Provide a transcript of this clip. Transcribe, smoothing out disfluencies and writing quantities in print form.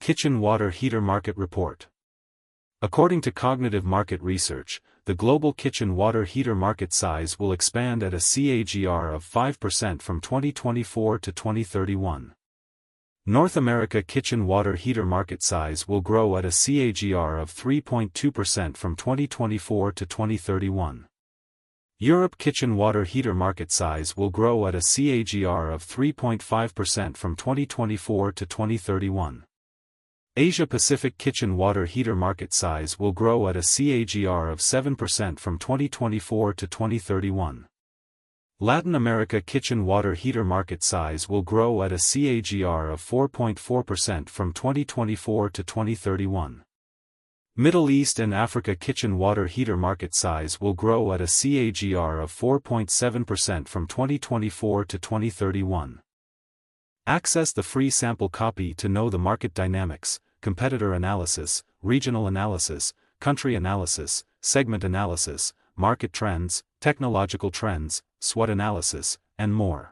Kitchen Water Heater Market Report. According to Cognitive Market Research, the global kitchen water heater market size will expand at a CAGR of 5% from 2024 to 2031. North America kitchen water heater market size will grow at a CAGR of 3.2% from 2024 to 2031. Europe kitchen water heater market size will grow at a CAGR of 3.5% from 2024 to 2031. Asia-Pacific kitchen water heater market size will grow at a CAGR of 7% from 2024 to 2031. Latin America kitchen water heater market size will grow at a CAGR of 4.4% from 2024 to 2031. Middle East and Africa kitchen water heater market size will grow at a CAGR of 4.7% from 2024 to 2031. Access the free sample copy to know the market dynamics, competitor analysis, regional analysis, country analysis, segment analysis, market trends, technological trends, SWOT analysis, and more.